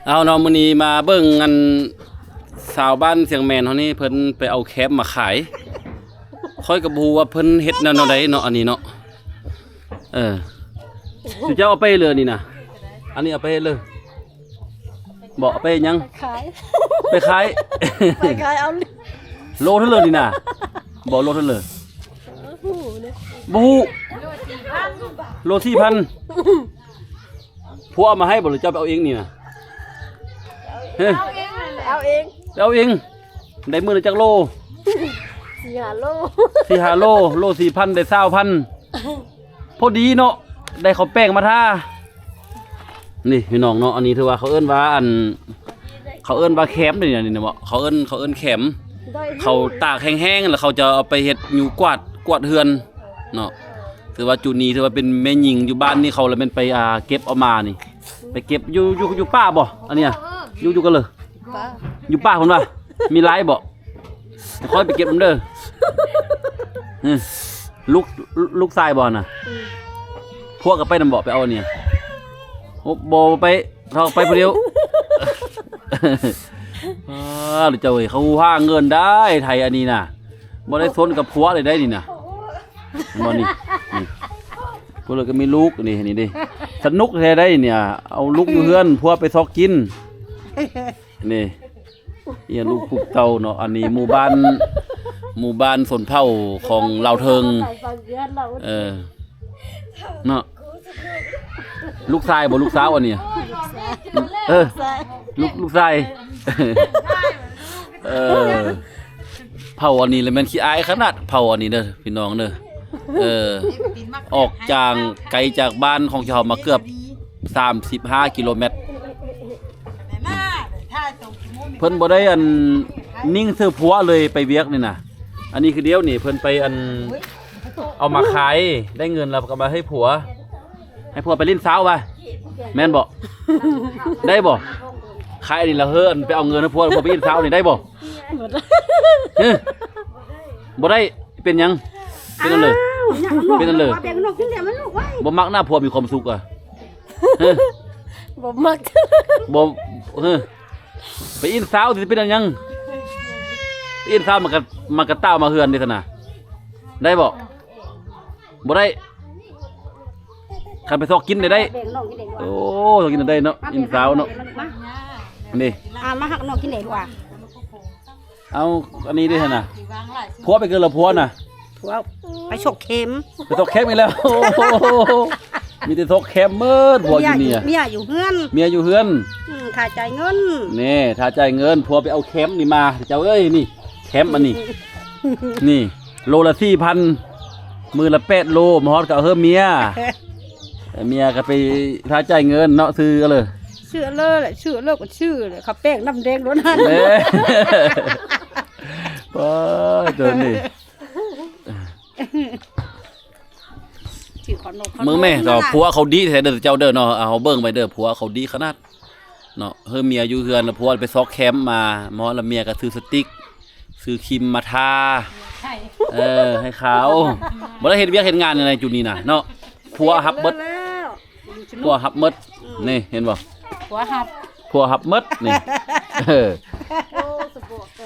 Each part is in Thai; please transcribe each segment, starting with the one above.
เอาเนาะมื้อนี้มาเบิ่งอันสาวบ้านเสียงแมนเฮานี่เพิ่นไปเอาแคปมาขายค่อยก็บ่ฮู้ว่าเพิ่นเฮ็ดแนวใดเนาะอันนี้เนาะสิเจ้าเอาไปเลยนี่นะอันนี้เอาไปเลยบอกเอาไปยังขายไปขายไปขายเอาโลเท่าเลยนี่นะบอกโลเท่าเลยบูโล4,000พวกเอามาให้บ่หรือเจ้าไปเอาเองนี่นะเอาเองได้มื้อละจักโล4-5 โล4-5 โล 4,000 ได้ 20,000พอดีเนาะได้ข้าวแป้งมาท่านี่พี่น้องเนาะอันนี้ถือว่าเขาเอิ้นว่าแคมนี่นะบ่เขาเอิ้นแคมเขาตากแห้งๆแล้วเขาจะเอาไปเฮ็ดอยู่กวาดเฮือนเนาะถือว่าจุดนี้ถือว่าเป็นแม่หญิงอยู่บ้านนี่เขาเลยเป็นไปเก็บเอามานี่ไปเก็บอยู่ป้าบ่อันเนี้ยอยู่กันเลยป้าอยู่ป้าเพิ่นว่ามีหลายบ่ค่อยไปเก็บมันเด้อลูกชายบ่น่ะพวกก็ไปนำบ่ไปเอาเนี่ยบ่ไปเขาไปผู้เดียวหรือเจ้าเอ้ยเขาหาเงินได้ไทยอันนี้น่ะบ่ได้สนกับผัวเลยได้นี่น่ะบ่นี่พวกเราก็มีลูกนี่ดิสนุกแท้ได้เนี่ยเอาลูกอยู่เฮือนผัวไปซอกกินนี่เอียลูกปุกเต่าเนาะอันนี้หมู่บ้านสนเผ่าของลาวเทิงเนาะลูกชายบ่ลูกสาวอันนี้ลูกชายเผ่าอันนี้เลยมันขี้อายขนาดเผ่าอันนี้เด้อพี่น้องเด้อออกจากไกลจากบ้านของเขามาเกือบ35 กิโลเมตรเพิ่นบ่ได้อันนิ่งซื้อผัวเลยไปเวียกนี่น่ะอันนี้คือเดียวนี่เพิ่นไปอันเอามาขายได้เงินแล้วก็มาให้ผัวไปเล่นสาวว่ะแม่นบ่ได้บ่ขายอันนี้แล้วเฮิ่นไปเอาเงินให้ผัวไปเล่นสาวนี่ได้บ่บ่ได้เป็นหยังเป็นนั่นเลยบ่มักหน้าผัวมีความสุขอ่ะบ่มักบ่ไปอินสาวสิเป็นหยังอินสาวมันก็ต้าวมาเฮือนนี่ซั่นน่ะได้บ่ได้คันไปซอกกินได้โอ้ซอกกินได้เนาะอินสาวเนาะนี่มาหักน้องกินได้ดีกว่าเอาอันนี้ด้วยน่ะผัวไปเกินละผัวน่ะผัวไปฉกเข็มไปซอกแคมอีกแล้วมีแต่ซอกแคมเมิดผัวอยู่นี่เมียอยู่เฮือนค่าจ่ายเงินนี่ค่าจ่ายเงินผัวไปเอาแคมนี่มาเจ้าเอ้ยนี่แคมอันนี้นี่โลละ 4,000 มือละ8 โลมาฮอดก็เอาเฮือเมียก็ไปค่าจ่ายเงินเนาะซื้อกันเลยชื่อเลยแหละชื่อเลิกก็ชื่อเลยขับแป้งน้ำแดงล้วนนั่นเดินนี่มึงแม่ก็ผัวเขาดีแท้เด้อเจ้าเด้อเนาะเอาเบิ่งไปเด้อผัวเขาดีขนาดเนาะเฮอเมียอยู่เฮือนแล้วผัวไปซอกแคมป์มาหมอแล้วเมียก็ซื้อสติ๊กซื้อครีมมาทาให้เขาบ่ได้เฮ็ดเวียกเฮ็ดงานในจุดนี้น่ะเนาะผัวหับเบิดนี่เห็นบ่ผัวหับเบิดนี่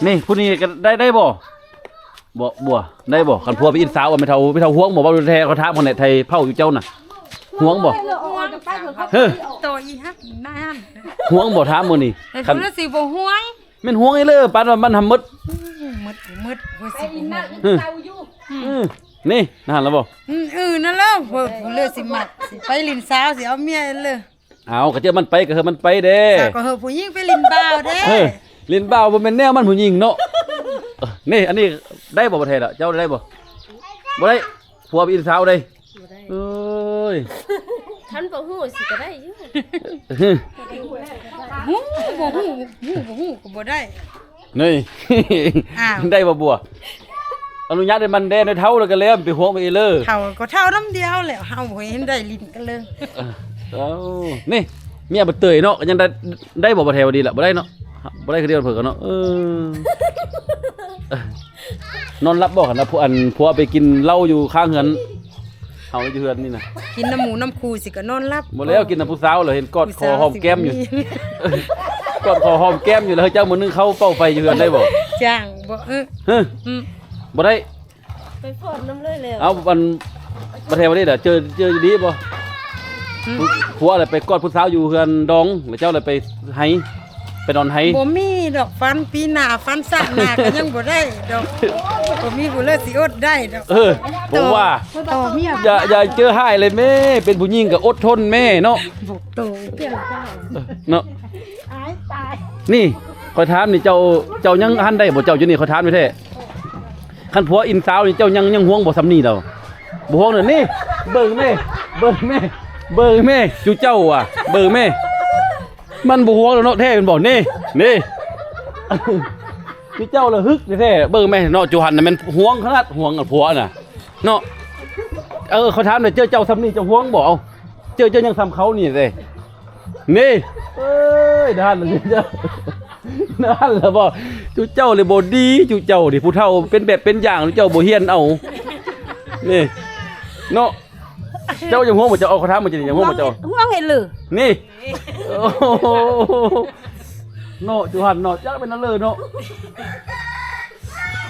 นี่ผู้นี้ก็ได้บ่บัวได้บ่คันผัวไปอินสาวไม่เท่าห่วงบ่ว่าแท้เขาถามคนไหนไทยเผาอยู่เจ้าน่ะห่วงบ่ตัวอีฮักนั่นห่วงบ่ถามมื้อนี้คันสิบ่ห่วงแม่นห่วงอีเลยปานว่ามันทำมึดบ่สิห่วงนี่นั่นแล้วบ่นั่นแล้วเลือสิมักสิไปลินสาวสิเอาเมียเลยเอาก็เจอมันไปก็เฮอมันไปเด้ก็เฮอผู้หญิงไปลินบ่าวเด้ลินบ่าวบ่แม่นแนวมันผู้หญิงเนาะนี่อันนี้ได้บ่ประเทศอ่ะเจ้าได้บ่ได้ผัวไปอินสาวได้เอ้ยท่านบ่ฮู้สิก็ได้อยู่ฮู้ก็บ่ได้นี่ได้บ่บัวอนุญาตให้มันแดนในเท่าแล้วก็แล้วไปห่วงไปเลยเท่าก็เท่าน้ำเดียวแหละเฮาบ่เห็นได้ลิ้นกันเลยนี่เมียบ่เตยเนาะยังได้บ่ประเทศดีล่ะบ่ได้เนาะบ่ได้คือเดียวเพิ่นเนาะนอนรับบ่คั่นนะผัวไปกินเหล้าอยู่ข้างเฮือน เฮาอยู่เฮือนนี่น่ะ กินน้ำหมูน้ำคูสิก็นอนหลับ บ่แล้วกินน้ำผู้สาวเหรอเห็นกอดคอหอมแก้มอยู่กอดคอหอมแก้มอยู่แล้วเจ้ามื้อนึงเข้าเป้าไฟอยู่เฮือนได้บ่ จ้างบ่ฮึ อืม บ่ได้ ไปฟอดน้ำเลยแล้ว เอาวันประเทศวันนี้เด้อเจอดีบ่ผัวอะไรไปกอดผู้สาวอยู่เฮือนดองแล้วเจ้าอะไรไปไห้ไปนอนไห้ บ่มีดอกฟันปีหน้าฟันสักหน้าก็ยังบ่ได้ดอกบ่มีผู้เลิศสิอดได้ดอก ผมว่า ต่อเมีย อย่าเจอให้เลยแม่เป็นผู้หญิงก็อดทนแม่เนาะ บ่โต เนาะนี่ขอยถามนี่เจ้ายังหันได้บ่เจ้าอยู่นี่ขอยถามไปแท้คันผัวอินสาวนี่เจ้ายังห่วงบ่ซำนี้ดอกบ่ห่วงเด้อนี่เบิ่งแม่จูเจ้าอ่ะเบิ่งแม่มันบ่ห่วงแล้วเนาะแท้เป็นบ่นี่จูเจ้าละฮึกแท้เบิ่งแม่เนาะจูหันน่ะมันห่วงขนาดห่วงกับผัวน่ะเนาะเขาถามเลยเจ้าซำนี้เจ้าห่วงบ่เอาเจ้ายังซ้ำเขานี่เด้นี่เอ้ยด้านเลยเจ้านั่นล่ะบ่จูเจ้าเลยบ่ดีจูเจ้าดิผู้เฒ่าเป็นแบบเป็นอย่างเจ้าบ่เฮียนเอานี่เนาะเจ้ายังห่วงบ่เจ้าเอาเขาถามมาจังยังห่วงบ่เจ้า ห่วงเห็นหรือ นี่โอ้โหเนาะจูหันเนาะจักเป็นนั่นเลยเนาะ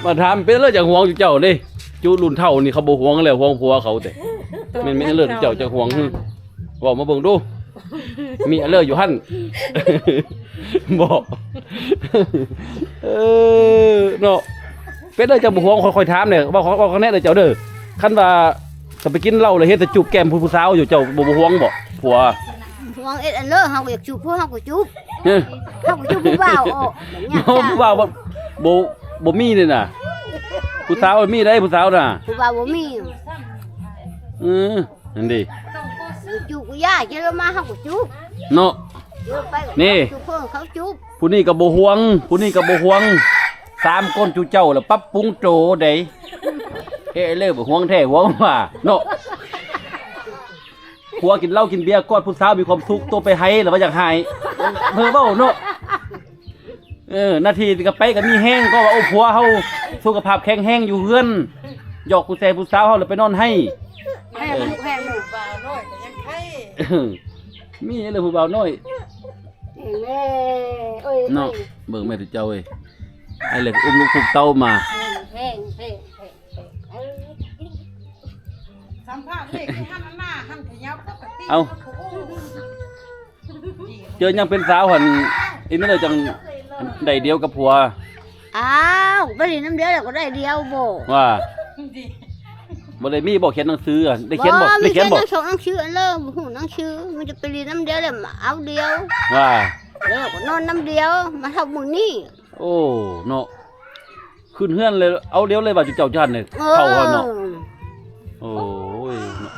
มาถามเป็นเรื่องจากห่วงจูเจ้าเด้จูรุ่นเฒ่านี่เขาบ่ห่วงแล้วห่วงผัวเขาแต่แม่นเรื่องเจ้าจะห่วงเว้ามาเบิ่งดูมีอะไรอยู่หั่นบอกเนาะเป็นเลยจะบ่ห่วงค่อยๆถามเนี่ยว่าเขาแน่เลยเจ้าเด้อคันว่าจะไปกินเหล้าเลยเฮ็ดแต่จูบแก้มผู้สาวอยู่เจ้าบ่ห่วงบ่ผัวห่วงเอ็ดอันเลอเฮาก็อยากจูบพวกเฮาก็จูบ เฮ้ย เฮาก็จูบผู้บ่าวออกอย่างเงี้ย ผู้บ่าวบ่มีนี่น่ะผู้สาวมีได้ผู้สาวน่ะ ผู้บ่าวบ่มี นั่นดิ จูบกูย่าเจอมาเฮาก็จูบ เนาะ เจอไป นี่ จูบเพิ่นเขาจูบ ผู้นี้ก็บ่ห่วงผู้นี้ก็บ่ห่วง3คนจูเจ้าแล้วปรับปรุงโตได้เอ้เลยบ่ห่วงแท้ห่วงว่าเนาะผัวกินเหล้ากินเบียร์กอดผู้สาวมีความสุขตัวไปให้แล้วว่าอยากหายเพ้อเว้าเนาะนาทีก็ไปก็มีแห้งก็ว่าโอ้ผัวเฮาสุขภาพแข็งแรงอยู่เฮือนหยอกผู้แซ่ผู้สาวเฮาแล้วไปนอนให้ แห้งลูกแห้งลูก บ่าวน้อยก็ยังไข่ มีเลยผู้บ่าวน้อย แม่เอ้ย เนาะเบิ่งแม่ทุเจ้าเอ้ยไอ้เหล็กอุ้มลูกคุกเต้ามา แห้ง สัมภาษณ์เลยให้หันหน้าหันขยับปกติ เอาเจอยังเป็นสาวหั่นอีนั่นเลยจังได้เดียวกับผัว อ้าวไปเรียนน้ำเดียวแล้วก็ได้เดียวบ่ ว่าบ่ได้มีบ่เขียนหนังสืออะได้เขียนบ่ได้เขียนบ่ มีแค่หนังชื่ออันเลิกหูหนังชื่อมันจะไปเรียนน้ำเดียวแล้วมาเอาเดียว ว่า แล้วก็นอนน้ำเดียวมาเท่ามื้อนี้ โอ้เนาะขึ้นเฮือนเลยเอาเดียวเลยว่าจุเจ้าจันเนี่ยเข้าเฮาเนาะโอ้ยเนาะ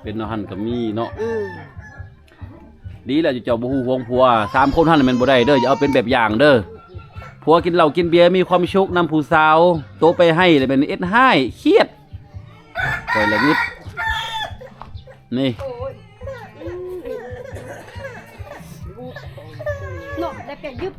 เป็นเนาะหั่นก็มีเนาะดีแล้วจุเจ้าบ่ฮู้ห่วงผัว3คนหั่นน่ะแม่นบ่ได้เด้ออย่าเอาเป็นแบบอย่างเด้อผัวกินเหล้ากินเบียร์มีความสุขนำผู้สาวโตไปให้เลยเป็นเอ็ดให้เครียดปล่อยละนิดนี่ เนาะแต่แกยึบ